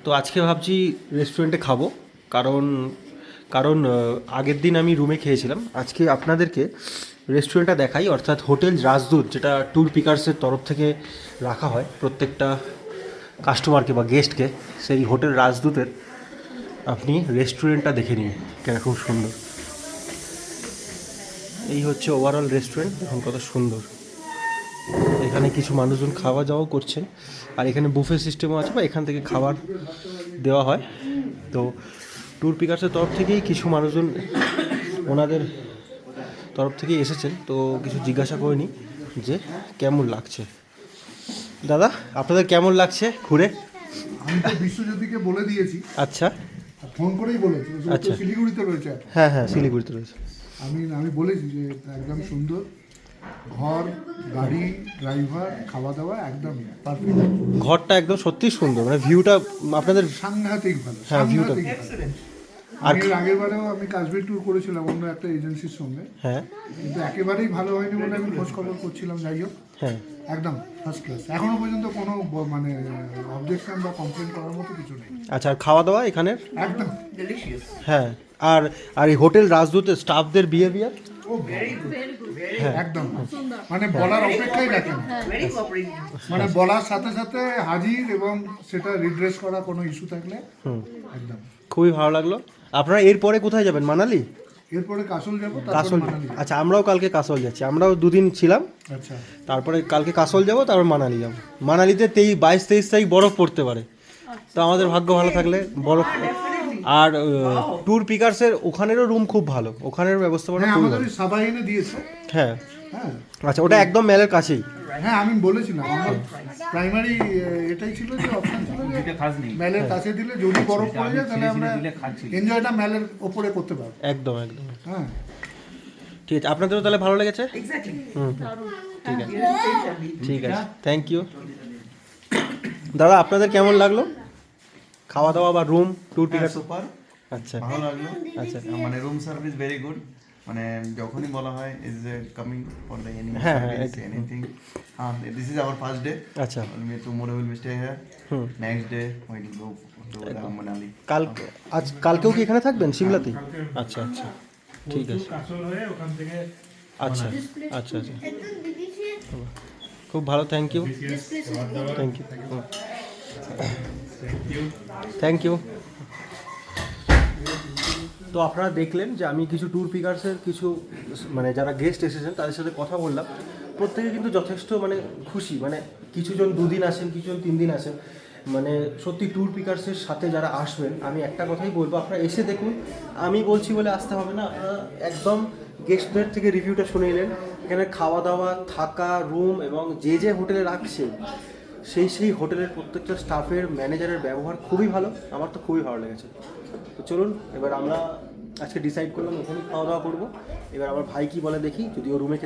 তো আজকে ভাবছি রেস্টুরেন্টে খাবো, কারণ কারণ আগের দিন আমি রুমে খেয়েছিলাম। আজকে আপনাদেরকে রেস্টুরেন্টটা দেখাই, অর্থাৎ হোটেল রাজদূত, যেটা ট্যুর পিকার্সের তরফ থেকে রাখা হয় প্রত্যেকটা কাস্টমারকে বা গেস্টকে। সেই হোটেল রাজদূতের আপনি রেস্টুরেন্টটা দেখে নিন কেন খুব সুন্দর। এই হচ্ছে ওভারঅল রেস্টুরেন্ট, এখন কত সুন্দর। এখানে কিছু মানুষজন খাওয়া দাওয়াও করছেন, আর এখানে বুফে সিস্টেমও আছে বা এখান থেকে খাবার দেওয়া হয়। তো ট্যুর পিকার্সের তরফ থেকেই কিছু মানুষজন ওনাদের তরফ থেকেই এসেছেন, তো কিছু জিজ্ঞাসা করিনি যে কেমন লাগছে। দাদা, আপনাদের কেমন লাগছে ঘুরে? আমি তো বিশ্বজ্যোতিকে বলে দিয়েছি, আচ্ছা ফোন করেই বলেছি। আচ্ছা। শিলিগুড়িতে রয়েছে এখন। হ্যাঁ হ্যাঁ, শিলিগুড়িতে রয়েছে। আমি বলেছি যে একদম সুন্দর ঘর, গাড়ি, ড্রাইভার, খাওয়া দাওয়া একদম পারফেক্ট। ঘরটা একদম সত্যিই সুন্দর, মানে ভিউটা আপনাদের সাংঘাতিক ভালো, হ্যাঁ, ভিউটা সাংঘাতিক ভালো। আর আগের বারেও আমি কাশ্মীর ট্যুর করেছিলাম অন্য একটা এজেন্সির সঙ্গে, হ্যাঁ কিন্তু একেবারেই ভালো হয়নি বলে আমি খোঁজ খবর করছিলাম। যাই হোক, হ্যাঁ একদম ফার্স্ট ক্লাস। এখনো পর্যন্ত কোনো মানে অবজেকশন বা কমপ্লেন করার মতো কিছু নেই। আচ্ছা, আর খাওয়া দাওয়া এখানের? একদম হ্যাঁ, আর আর এই হোটেল রাজদূতের স্টাফদের বিহেভিয়ার ও একদম মানে বলার অপেক্ষাই রাখে না। মানে বলার সাথে সাথে হাজির, এবং সেটা রিড্রেস করা কোনো ইস্যু থাকলে একদম। খুবই ভালো লাগলো। আপনারা এরপরে কোথায় যাবেন? মানালি? এরপরে কাসল যাবো, তারপর কাসল? মানালি। আচ্ছা, আমরাও কালকে কাসল যাচ্ছি, আমরাও দুদিন ছিলাম, আচ্ছা, তারপরে কালকে কাসল যাব, তারপর মানালি যাব। মানালিতে 22-23 তারিখ বরফ পড়তে পারে, তো আমাদের ভাগ্য ভালো থাকলে বরফ। আর ট্যুর পিকার্সের ওখানেরও রুম খুব ভালো, ওখানের ব্যবস্থাপনা হ্যাঁ খুবই আমাদের ভালো। ওই সাবাইনে দিয়েছে। হ্যাঁ হ্যাঁ আচ্ছা, ওটা একদম মেলের কাছেই। হ্যাঁ, আমি বলেছিলাম আমার প্রাইমারি এটাই ছিল যে অপশন ছিল যে মেলের কাছে দিলে যদি বরফ পড়ে যায় তাহলে আমরা এনজয়টা মেলের ওপরে করতে পারবো। একদম একদম। হ্যাঁ, ঠিক আছে, আপনাদেরও তাহলে ভালো লেগেছে? হুম, ঠিক আছে ঠিক আছে, থ্যাংক ইউ। দাদা, আপনাদের কেমন লাগলো খাওয়া দাওয়া বা রুম ট্যুর পিকার? সুপার, আচ্ছা ভালো লাগলো। আচ্ছা মানে রুম সার্ভিস ভেরি গুড। মানে যখনই বলা হয় is coming for the any হ্যাঁ, সার্ভিস হ্যাঁ, anything. This is our first day. আচ্ছা, tomorrow will be stay here. Hmm. Next day we will go to Manali. কালকেও কি এখানে থাকবেন সিমলাতেই? আচ্ছা আচ্ছা, ঠিক আছে। আচ্ছা আচ্ছা আচ্ছা, খুব ভালো, thank you thank you thank you. তো আপনারা দেখলেন যে আমি কিছু ট্যুর পিকার্সের কিছু মানে যারা গেস্ট এসেছেন তাদের সাথে কথা বললাম। প্রত্যেকে কিন্তু যথেষ্ট মানে খুশি, মানে কিছুজন 2 দিন আসেন, কিছুজন 3 দিন আসেন। মানে সত্যি ট্যুর পিকার্সের সাথে যারা আসবেন, আমি একটা কথাই বলবো, আপনারা এসে দেখুন। আমি বলছি বলে আসতে হবে না, আপনারা একদম গেস্টদের থেকে রিভিউটা শুনে নিলেন। এখানে খাওয়া দাওয়া, থাকা, রুম এবং যে যে হোটেলে রাখছে সেই হোটেলের প্রত্যেকটা স্টাফের, ম্যানেজারের ব্যবহার খুবই ভালো, আমার তো খুবই ভালো লেগেছে। তো চলুন, এবার আমরা আজকে ডিসাইড করলাম এখানেই খাওয়া দাওয়া করবো। এবার আমার ভাই কি বলে দেখি, যদি ও রুমে